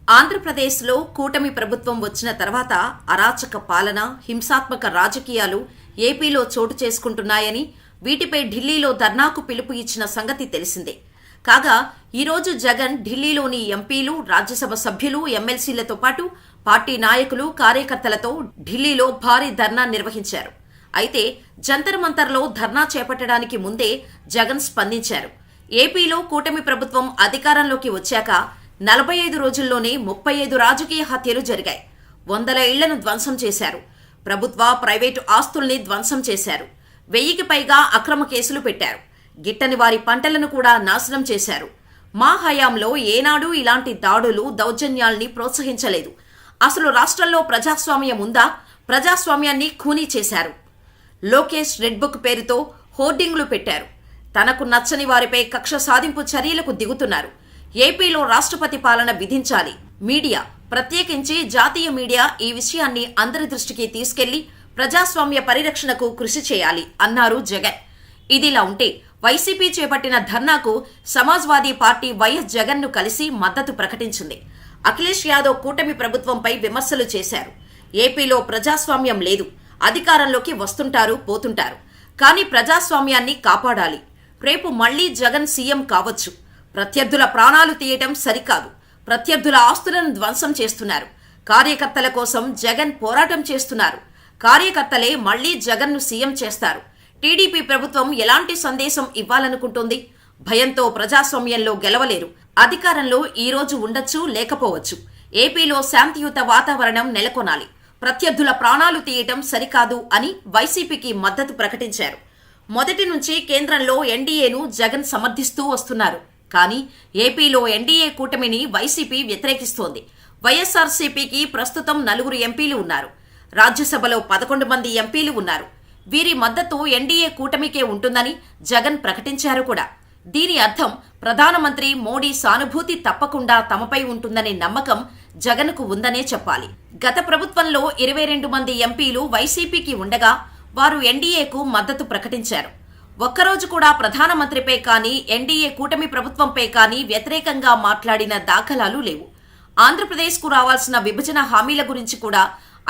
ఆంధ్రప్రదేశ్లో కూటమి ప్రభుత్వం వచ్చిన తర్వాత అరాచక పాలన, హింసాత్మక రాజకీయాలు ఏపీలో చోటు చేసుకుంటున్నాయని, వీటిపై ఢిల్లీలో ధర్నాకు పిలుపు ఇచ్చిన సంగతి తెలిసిందే. కాగా ఈరోజు జగన్ ఢిల్లీలోని ఎంపీలు, రాజ్యసభ సభ్యులు, ఎమ్మెల్సీలతో పాటు పార్టీ నాయకులు, కార్యకర్తలతో ఢిల్లీలో భారీ ధర్నా నిర్వహించారు. అయితే జంతర్ మంతర్లో ధర్నా చేపట్టడానికి ముందే జగన్ స్పందించారు. ఏపీలో కూటమి ప్రభుత్వం అధికారంలోకి వచ్చాక 45 రోజుల్లోనే 35 రాజకీయ హత్యలు జరిగాయి. వందల ఇళ్లను ధ్వంసం చేశారు. ప్రభుత్వ, ప్రైవేటు ఆస్తుల్ని ధ్వంసం చేశారు. 1000కి పైగా అక్రమ కేసులు పెట్టారు. గిట్టని వారి పంటలను కూడా నాశనం చేశారు. మా హయాంలో ఏనాడు ఇలాంటి దాడులు, దౌర్జన్యాల్ని ప్రోత్సహించలేదు. అసలు రాష్ట్రంలో ప్రజాస్వామ్యం ఉందా? ప్రజాస్వామ్యాన్ని ఖూనీ చేశారు. లోకేష్ రెడ్ బుక్ పేరుతో హోర్డింగ్లు పెట్టారు. తనకు నచ్చని వారిపై కక్ష సాధింపు చర్యలకు దిగుతున్నారు. ఏపీలో రాష్ట్రపతి పాలన విధించాలి. మీడియా, ప్రత్యేకించి జాతీయ మీడియా ఈ విషయాన్ని అందరి దృష్టికి తీసుకెళ్లి ప్రజాస్వామ్య పరిరక్షణకు కృషి చేయాలి అన్నారు జగన్. ఇదిలా ఉంటే వైసీపీ చేపట్టిన ధర్నాకు సమాజ్వాదీ పార్టీ వైఎస్ జగన్ ను కలిసి మద్దతు ప్రకటించింది. అఖిలేష్ యాదవ్ కూటమి ప్రభుత్వంపై విమర్శలు చేశారు. ఏపీలో ప్రజాస్వామ్యం లేదు, అధికారంలోకి వస్తుంటారు, పోతుంటారు. కానీ ప్రజాస్వామ్యాన్ని కాపాడాలి. రేపు మళ్లీ జగన్ సీఎం కావచ్చు. ప్రత్యర్థుల ప్రాణాలు తీయటం సరికాదు. ప్రత్యర్థుల ఆస్తులను ధ్వంసం చేస్తున్నారు. కార్యకర్తల కోసం జగన్ పోరాటం చేస్తున్నారు. కార్యకర్తలే మళ్లీ జగన్ను సీఎం చేస్తారు. టీడీపీ ప్రభుత్వం ఎలాంటి సందేశం ఇవ్వాలనుకుంటోంది? భయంతో ప్రజాస్వామ్యంలో గెలవలేరు. అధికారంలో ఈ రోజు ఉండొచ్చు, లేకపోవచ్చు. ఏపీలో శాంతియుత వాతావరణం నెలకొనాలి. ప్రత్యర్థుల ప్రాణాలు తీయటం సరికాదు అని వైసీపీకి మద్దతు ప్రకటించారు. మొదటి నుంచి కేంద్రంలో ఎన్డీఏను జగన్ సమర్థిస్తూ వస్తున్నారు. కానీ ఏపీలో ఎన్డీఏ కూటమిని వైసీపీ వ్యతిరేకిస్తోంది. వైఎస్ఆర్సీపీకి ప్రస్తుతం 4 ఎంపీలు ఉన్నారు. రాజ్యసభలో 11 మంది ఎంపీలు ఉన్నారు. వీరి మద్దతు ఎన్డీఏ కూటమికే ఉంటుందని జగన్ ప్రకటించారు కూడా. దీని అర్థం ప్రధానమంత్రి మోడీ సానుభూతి తప్పకుండా తమపై ఉంటుందనే నమ్మకం జగన్కు ఉందనే చెప్పాలి. గత ప్రభుత్వంలో 22 మంది ఎంపీలు వైసీపీకి ఉండగా వారు ఎన్డీఏకు మద్దతు ప్రకటించారు. ఒక్కరోజు కూడా ప్రధానమంత్రిపై కానీ, ఎన్డీఏ కూటమి ప్రభుత్వంపై కానీ వ్యతిరేకంగా మాట్లాడిన దాఖలాలు లేవు. ఆంధ్రప్రదేశ్కు రావాల్సిన విభజన హామీల గురించి కూడా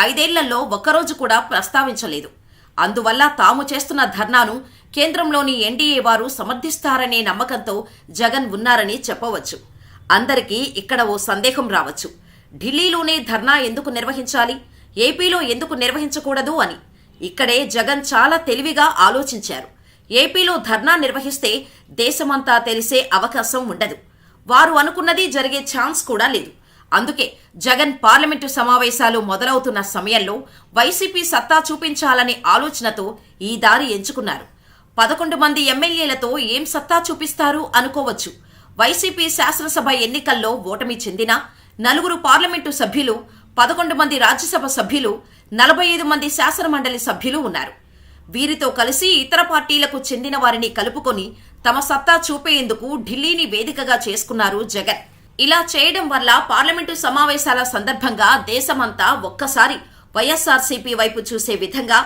5 ఏళ్లలో ఒక్కరోజు కూడా ప్రస్తావించలేదు. అందువల్ల తాము చేస్తున్న ధర్నాను కేంద్రంలోని ఎన్డీఏ వారు సమర్థిస్తారనే నమ్మకంతో జగన్ ఉన్నారని చెప్పవచ్చు. అందరికీ ఇక్కడ ఓ సందేహం రావచ్చు. ఢిల్లీలోనే ధర్నా ఎందుకు నిర్వహించాలి, ఏపీలో ఎందుకు నిర్వహించకూడదు అని. ఇక్కడే జగన్ చాలా తెలివిగా ఆలోచించారు. ఏపీలో ధర్నా నిర్వహిస్తే దేశమంతా తెలిసే అవకాశం ఉండదు. వారు అనుకున్నది జరిగే ఛాన్స్ కూడా లేదు. అందుకే జగన్ పార్లమెంటు సమావేశాలు మొదలవుతున్న సమయంలో వైసీపీ సత్తా చూపించాలనే ఆలోచనతో ఈ దారి ఎంచుకున్నారు. 11 మంది ఎమ్మెల్యేలతో ఏం సత్తా చూపిస్తారు అనుకోవచ్చు. వైసీపీ శాసనసభ ఎన్నికల్లో ఓటమి చెందిన 4 పార్లమెంటు సభ్యులు, 11 మంది రాజ్యసభ సభ్యులు, 45 మంది శాసనమండలి సభ్యులు ఉన్నారు. వీరితో కలిసి ఇతర పార్టీలకు చెందిన వారిని కలుపుకొని తమ సత్తా చూపేందుకు ఢిల్లీని వేదికగా చేసుకున్నారు జగన్. ఇలా చేయడం వల్ల పార్లమెంటు సమావేశాల సందర్భంగా దేశమంతా ఒక్కసారి వైఎస్ఆర్సీపీ వైపు చూసే విధంగా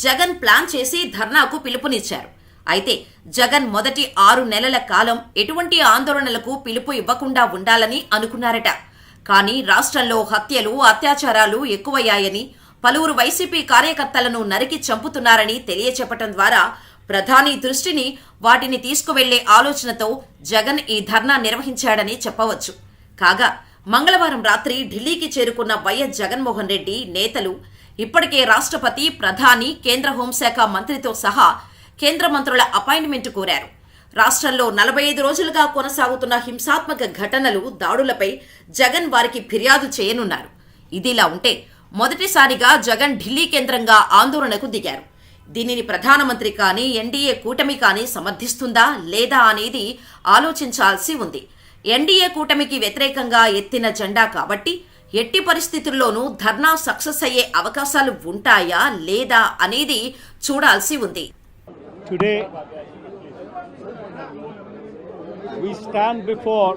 జగన్ ప్లాన్ చేసి ధర్నాకు పిలుపునిచ్చారు. అయితే జగన్ మొదటి 6 నెలల కాలం ఎటువంటి ఆందోళనలకు పిలుపు ఇవ్వకుండా ఉండాలని అనుకున్నారట. కానీ రాష్ట్రంలో హత్యలు, అత్యాచారాలు ఎక్కువయ్యాయని, పలువురు వైసీపీ కార్యకర్తలను నరికి చంపుతున్నారని తెలియచెప్పటం ద్వారా ప్రధాని దృష్టిని వాటిని తీసుకువెళ్లే ఆలోచనతో జగన్ ఈ ధర్నా నిర్వహించాడని చెప్పవచ్చు. కాగా మంగళవారం రాత్రి ఢిల్లీకి చేరుకున్న వైఎస్ జగన్మోహన్ రెడ్డి నేతలు ఇప్పటికే రాష్ట్రపతి, ప్రధాని, కేంద్ర హోంశాఖ మంత్రితో సహా కేంద్ర మంత్రుల అపాయింట్మెంట్ కోరారు. రాష్ట్రంలో 45 రోజులుగా కొనసాగుతున్న హింసాత్మక ఘటనలు, దాడులపై జగన్ వారికి ఫిర్యాదు చేయనున్నారు. ఇదిలా ఉంటే మొదటిసారిగా జగన్ ఢిల్లీ కేంద్రంగా ఆందోళనకు దిగారు. దీనిని ప్రధానమంత్రి కానీ, ఎన్డీఏ కూటమి కానీ సమర్థిస్తుందా లేదా అనేది ఆలోచించాల్సి ఉంది. ఎన్డీఏ కూటమికి వ్యతిరేకంగా ఎత్తిన జెండా కాబట్టి ఎట్టి పరిస్థితుల్లోనూ ధర్నా సక్సెస్ అయ్యే అవకాశాలు ఉంటాయా లేదా అనేది చూడాల్సి ఉంది. Today we stand before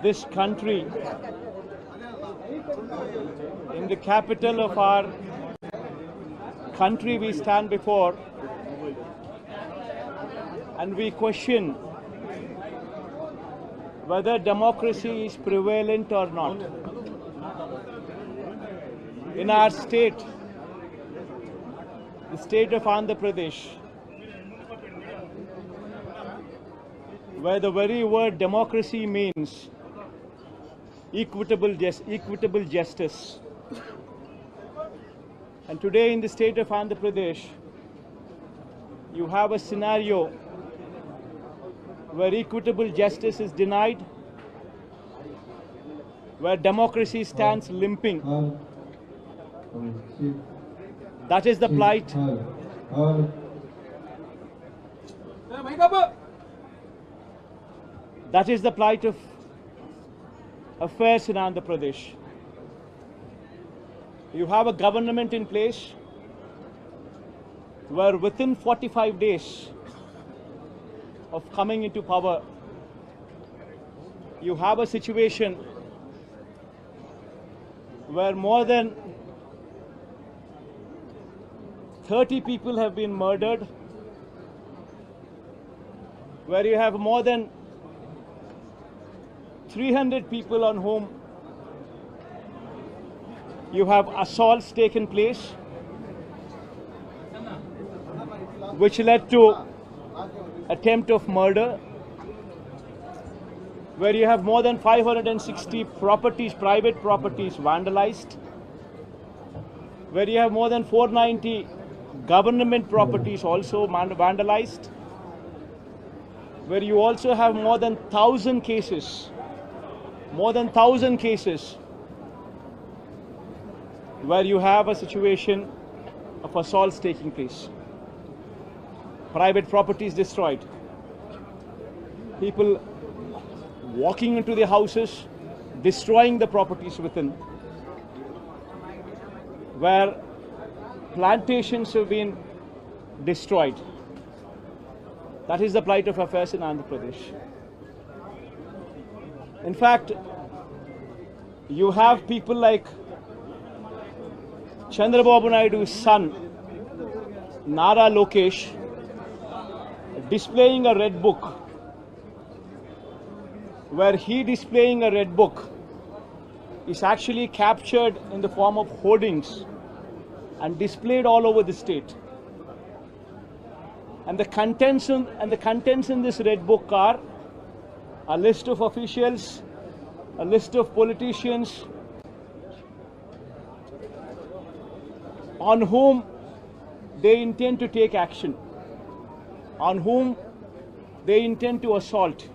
this country in the capital of our country. We stand before and we question whether democracy is prevalent or not. In our state, the state of Andhra Pradesh, where the very word democracy means equitable justice. And today in the state of Andhra Pradesh, you have a scenario where equitable justice is denied, where democracy stands limping. That is the plight. That is the plight of affairs in Andhra Pradesh. You have a government in place where within 45 days of coming into power, you have a situation where more than 30 people have been murdered, where you have more than 300 people on whom you have assaults taken place, which led to attempt of murder, where you have more than 560 properties, private properties vandalized, where you have more than 490 government properties also vandalized, where you also have more than 1,000 cases, where you have a situation of assaults taking place, private properties destroyed, people walking into the houses, destroying the properties within, where plantations have been destroyed. That is the plight of affairs in Andhra Pradesh. In fact, you have people like Chandrababu Naidu's son, Nara Lokesh, displaying a red book, where he displaying a red book is actually captured in the form of hoardings and displayed all over the state. And the contents in this red book are a list of officials, a list of politicians on whom they intend to take action, on whom they intend to assault.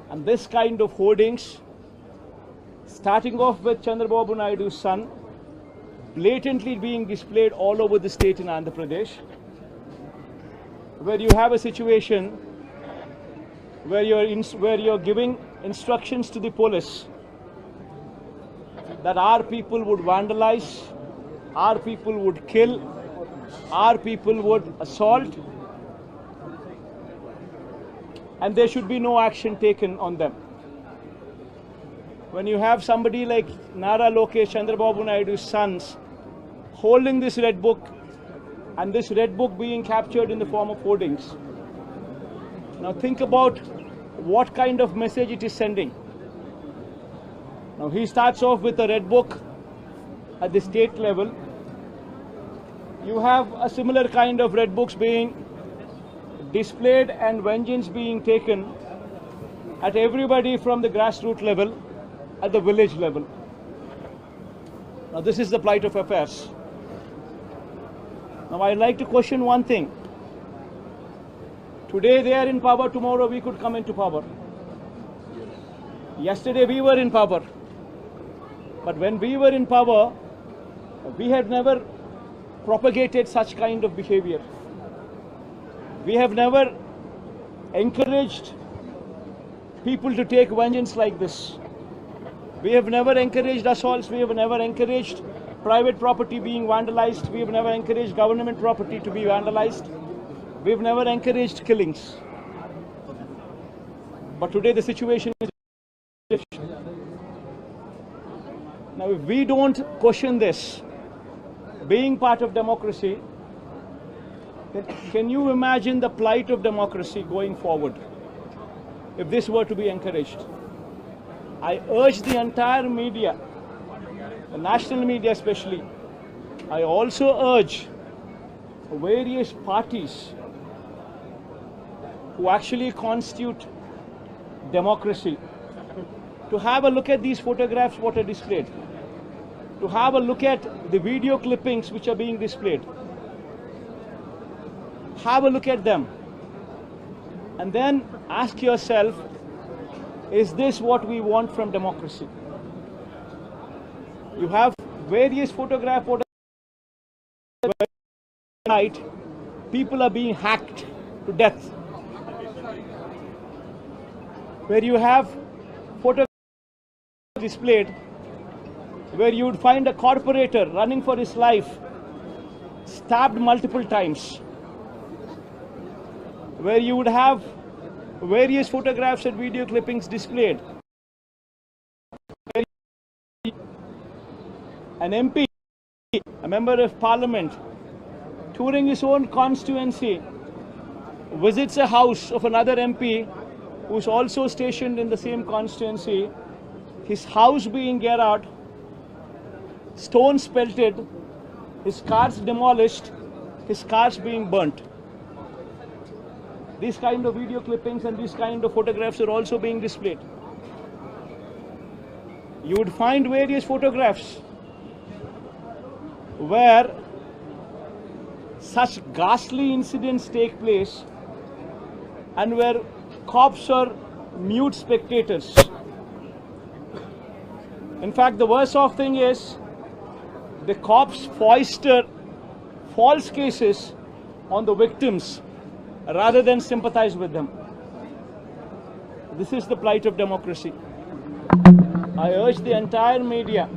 And this kind of hoardings, starting off with Chandrababu Naidu's son, blatantly being displayed all over the state in Andhra Pradesh, where you have a situation where you're giving instructions to the police that our people would vandalize, our people would kill, our people would assault, and there should be no action taken on them. When you have somebody like Nara Lokesh, Chandrababu Naidu's sons, holding this red book, and this red book being captured in the form of hoardings. Now think about what kind of message it is sending. Now he starts off with a red book at the state level. You have a similar kind of red books being displayed and vengeance being taken at everybody from the grassroots level, at the village level. Now this is the plight of affairs. Now I'd like to question one thing. Today they are in power, tomorrow we could come into power. Yesterday we were in power. But when we were in power, we had never propagated such kind of behavior. We have never encouraged people to take vengeance like this. We have never encouraged assaults. We have never encouraged private property being vandalized. We have never encouraged government property to be vandalized. We have never encouraged killings. But today the situation is different. Now if we don't question this, being part of democracy, then can you imagine the plight of democracy going forward? if this were to be encouraged. I urge the entire media, the national media especially, I also urge various parties who actually constitute democracy to have a look at these photographs what are displayed, to have a look at the video clippings which are being displayed. Have a look at them and then ask yourself, is this what we want from democracy? You have various photographs where tonight people are being hacked to death, where you have photographs displayed where you would find a corporator running for his life stabbed multiple times, where you would have various photographs and video clippings displayed. An MP, a member of parliament, touring his own constituency, visits a house of another MP who's also stationed in the same constituency, his house being geared out, stones pelted, his cars demolished, his cars being burnt. These kind of video clippings and these kind of photographs are also being displayed. You would find various photographs where such ghastly incidents take place and where cops are mute spectators. In fact, the worst off thing is the cops foist false cases on the victims rather than sympathize with them. This is the plight of democracy. I urge the entire media,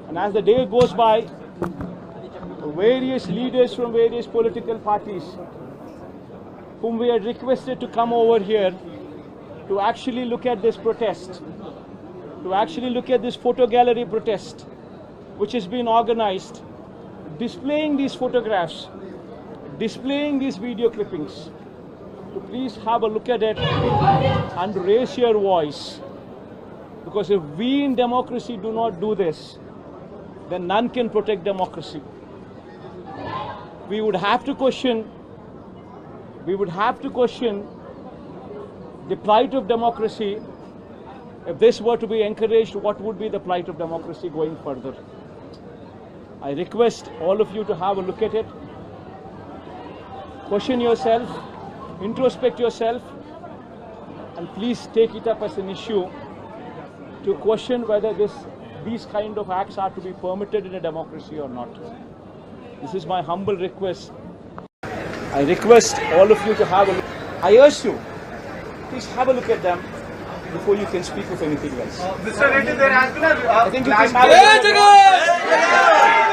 and as the day goes by, various leaders from various political parties whom we had requested to come over here to actually look at this protest, to actually look at this photo gallery protest which has been organized, displaying these photographs, displaying these video clippings, to please have a look at it and raise your voice. Because if we in democracy do not do this, then none can protect democracy. We would have to question the plight of democracy. If this were to be encouraged, what would be the plight of democracy going further? I request all of you to have a look at it. Question yourself, introspect yourself, and please take it up as an issue to question whether these kind of acts are to be permitted in a democracy or not. This is my humble request. I request all of you to have a look. I urge you, please have a look at them before you can speak of anything else. Mr. Reddy, there has been a... I think you can have a look at them.